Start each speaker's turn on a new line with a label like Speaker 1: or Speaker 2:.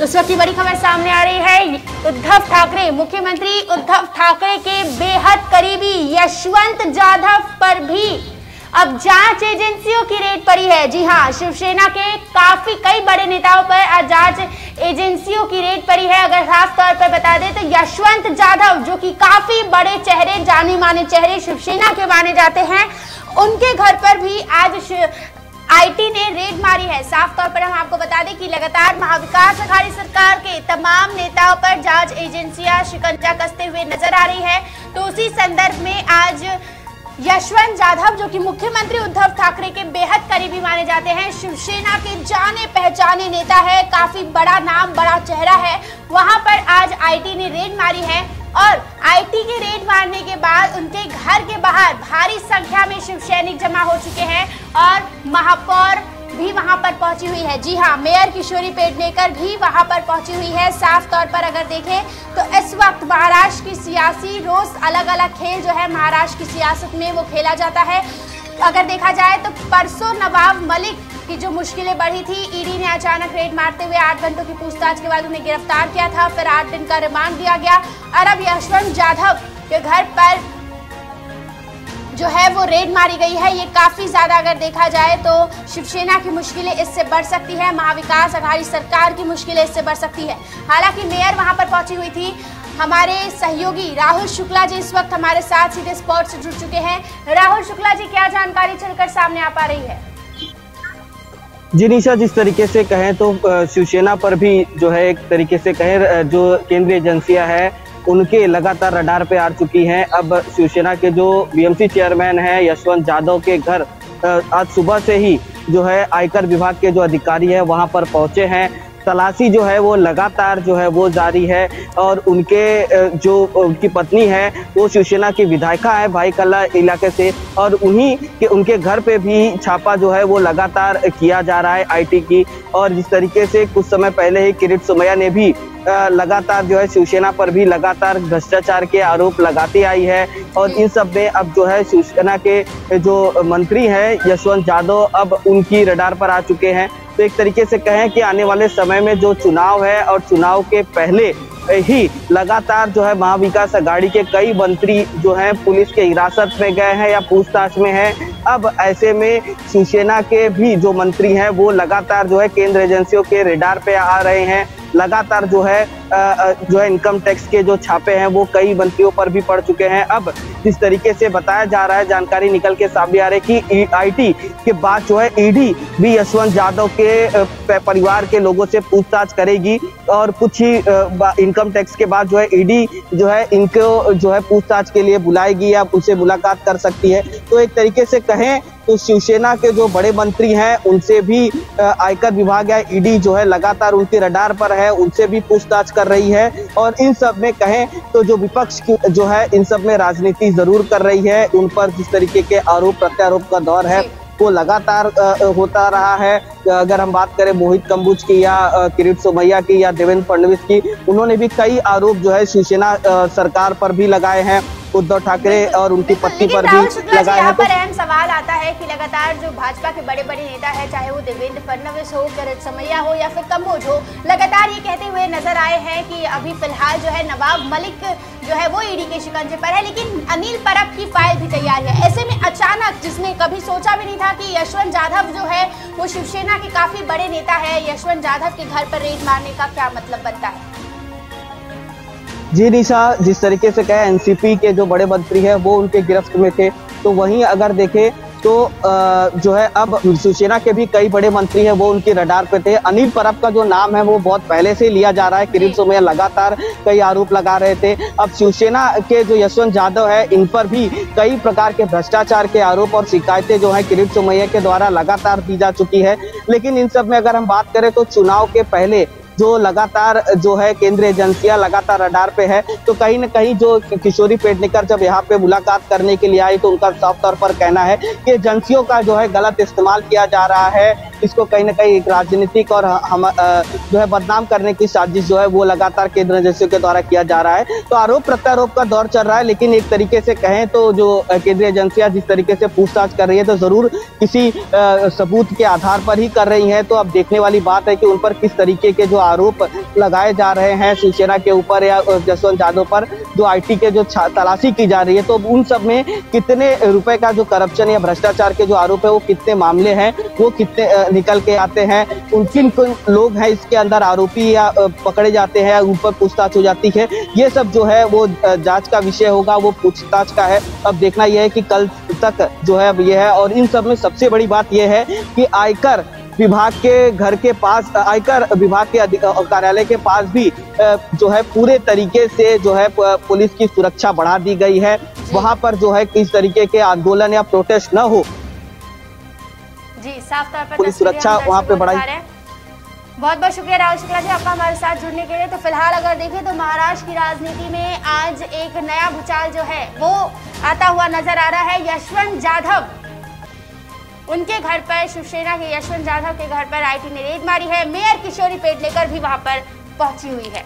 Speaker 1: उस वक्त की बड़ी खबर सामने आ रही है। उद्धव ठाकरे, मुख्यमंत्री उद्धव ठाकरे के बेहद करीबी यशवंत जाधव पर भी अब जांच एजेंसियों की रेड पड़ी है। जी हां, शिवसेना के कई बड़े नेताओं पर आज जांच एजेंसियों की रेड पड़ी है। अगर खास तौर पर बता दें तो यशवंत जाधव, जो कि काफी बड़े चेहरे, जाने माने चेहरे शिवसेना के माने जाते हैं, उनके घर पर भी आज आईटी ने रेड मारी है। साफ तौर पर हम आपको बता दें कि लगातार महाविकास अघाड़ी सरकार के तमाम नेताओं पर जांच एजेंसियां शिकंजा कसते हुए नजर आ रही है। तो उसी संदर्भ में आज यशवंत जाधव, जो कि मुख्यमंत्री उद्धव ठाकरे के बेहद करीबी माने जाते हैं, शिवसेना के जाने पहचाने नेता है, काफी बड़ा नाम, बड़ा चेहरा है, वहां पर आज आईटी ने रेड मारी है। और आईटी की रेड मारने के बाद उनके घर के बाहर भारी संख्या में शिव सैनिक जमा हो चुके हैं और महापौर भी वहां पर पहुंची हुई है। जी हां, मेयर किशोरी पेडनेकर भी वहां पर पहुंची हुई है। साफ तौर पर अगर देखें तो इस वक्त महाराष्ट्र की सियासी रोज अलग अलग खेल जो है महाराष्ट्र की सियासत में वो खेला जाता है। अगर देखा जाए तो परसों नवाब मलिक की जो मुश्किलें बढ़ी थी, ईडी ने अचानक रेड मारते हुए 8 घंटों की पूछताछ के बाद उन्हें गिरफ्तार किया था, फिर 8 दिन का रिमांड दिया गया और अब यशवंत जाधव के घर पर जो है वो रेड मारी गई है। ये काफी ज्यादा अगर देखा जाए तो शिवसेना की मुश्किलें इससे बढ़ सकती है, महाविकास अघाड़ी सरकार की मुश्किलें इससे बढ़ सकती है। हालांकि मेयर वहां पर पहुंची हुई थी। हमारे सहयोगी राहुल शुक्ला जी इस वक्त हमारे साथ सीधे स्पॉट से जुड़ चुके हैं। राहुल शुक्ला जी, क्या जानकारी चलकर सामने आ पा रही है?
Speaker 2: जी निशा, जिस तरीके से कहें तो शिवसेना पर भी जो है एक तरीके से कहें जो केंद्रीय एजेंसियां हैं उनके लगातार रडार पे आ चुकी हैं। अब शिवसेना के जो बीएमसी चेयरमैन हैं यशवंत जाधव के घर आज सुबह से ही जो है आयकर विभाग के जो अधिकारी है वहां पर पहुंचे हैं। तलाशी जो है वो लगातार जो है वो जारी है और उनके जो उनकी पत्नी है वो शिवसेना की विधायिका है भाईकल्ला इलाके से और उन्हीं के उनके घर पे भी छापा जो है वो लगातार किया जा रहा है आईटी की। और जिस तरीके से कुछ समय पहले ही किरीट सोमैया ने भी लगातार जो है शिवसेना पर भी लगातार भ्रष्टाचार के आरोप लगाती आई है और इन सब में अब जो है शिवसेना के जो मंत्री हैं यशवंत जाधव अब उनकी रडार पर आ चुके हैं। तो एक तरीके से कहें कि आने वाले समय में जो चुनाव है और चुनाव के पहले ही लगातार जो है महाविकास अघाड़ी के कई मंत्री जो हैं पुलिस के हिरासत में गए हैं या पूछताछ में हैं। अब ऐसे में शिवसेना के भी जो मंत्री हैं वो लगातार जो है केंद्र एजेंसियों के रडार पे आ रहे हैं। लगातार जो है इनकम टैक्स के जो छापे हैं वो कई मंत्रियों पर भी पड़ चुके हैं। अब जिस तरीके से बताया जा रहा है, जानकारी निकल के सामने आ रही है कि आईटी के बाद जो है ईडी भी यशवंत जाधव के परिवार के लोगों से पूछताछ करेगी और कुछ ही इनकम टैक्स के बाद जो है ईडी जो है इनको जो है पूछताछ के लिए बुलाएगी या उनसे मुलाकात कर सकती है। तो एक तरीके से कहें तो शिवसेना के जो बड़े मंत्री हैं उनसे भी आयकर विभाग या ईडी जो है लगातार उनके रडार पर है, उनसे भी पूछताछ कर रही है। और इन सब में कहें तो जो विपक्ष जो है इन सब में राजनीति जरूर कर रही है। उन पर जिस तरीके के आरोप प्रत्यारोप का दौर है वो लगातार होता रहा है। अगर हम बात करें मोहित कंबोज की या किरीट सोमैया की या देवेंद्र फडणवीस की, उन्होंने भी कई आरोप जो है शिवसेना सरकार पर भी लगाए हैं, उद्धव ठाकरे और उनकी पत्नी पर भी लगाए हैं।
Speaker 1: तो अहम सवाल आता है कि लगातार जो भाजपा के बड़े बड़े नेता है, चाहे वो देवेंद्र फडणवीस हो, किरीट सोमैया हो या फिर कंबोज हो, लगातार ये कहते हुए नजर आए हैं कि अभी फिलहाल जो है नवाब मलिक जो है वो ईडी के शिकंजे पर है, लेकिन अनिल परब की फाइल भी तैयार है। ऐसे में अचानक, जिसने कभी सोचा भी नहीं था कि यशवंत जाधव जो है वो शिवसेना के काफी बड़े नेता है, यशवंत जाधव के घर पर रेड मारने का क्या मतलब बनता है?
Speaker 2: जी निशा, जिस तरीके से कहे एनसीपी के जो बड़े मंत्री हैं वो उनके गिरफ्त में थे, तो वहीं अगर देखें तो जो है अब शिवसेना के भी कई बड़े मंत्री हैं वो उनके रडार पे थे। अनिल परब का जो नाम है वो बहुत पहले से लिया जा रहा है। किरीट सोमैया लगातार कई आरोप लगा रहे थे। अब शिवसेना के जो यशवंत जाधव है इन पर भी कई प्रकार के भ्रष्टाचार के आरोप और शिकायतें जो है किरीट सोमैया के द्वारा लगातार दी जा चुकी है। लेकिन इन सब में अगर हम बात करें तो चुनाव के पहले जो लगातार जो है केंद्रीय एजेंसियां लगातार रडार पे है, तो कहीं न कहीं जो किशोरी पेडनेकर जब यहाँ पे मुलाकात करने के लिए आई तो उनका साफ तौर पर कहना है कि एजेंसियों का जो है गलत इस्तेमाल किया जा रहा है। इसको कहीं न कहीं एक राजनीतिक और हम जो है बदनाम करने की साजिश जो है वो लगातार केंद्र एजेंसियों के द्वारा किया जा रहा है। तो आरोप प्रत्यारोप का दौर चल रहा है, लेकिन एक तरीके से कहें तो जो केंद्रीय एजेंसियां जिस तरीके से पूछताछ कर रही है तो जरूर किसी सबूत के आधार पर ही कर रही है। तो अब देखने वाली बात है कि उन पर किस तरीके के जो आरोप लगाए जा रहे हैं शिवसेना के ऊपर या जसवंत यादव पर, जो आईटी के जो तलाशी की जा रही है, तो उन सब में कितने रुपए का जो करप्शन या भ्रष्टाचार के जो आरोप है वो कितने मामले हैं, वो कितने निकल के आते हैं, किन लोग हैं इसके अंदर आरोपी या पकड़े जाते हैं या ऊपर पूछताछ हो जाती है, ये सब जो है वो जांच का विषय होगा, वो पूछताछ का है। अब देखना यह है कि कल तक जो है ये है। और इन सब में सबसे बड़ी बात यह है कि आयकर विभाग के घर के पास, आयकर विभाग के कार्यालय के पास भी जो है पूरे तरीके से जो है पुलिस की सुरक्षा बढ़ा दी गई है। वहां पर जो है किस तरीके के आंदोलन या प्रोटेस्ट न हो,
Speaker 1: जी साफ तौर पर
Speaker 2: पुलिस सुरक्षा वहां पे बढ़ाई।
Speaker 1: बहुत बहुत शुक्रिया राहुल शुक्ला जी आपका हमारे साथ जुड़ने के लिए। तो फिलहाल अगर देखें तो महाराष्ट्र की राजनीति में आज एक नया भूचाल जो है वो आता हुआ नजर आ रहा है। यशवंत जाधव, उनके घर पर, शिवसेना के यशवंत जाधव के घर पर आईटी ने रेड मारी है। मेयर किशोरी पेडनेकर भी वहां पर पहुंची हुई है।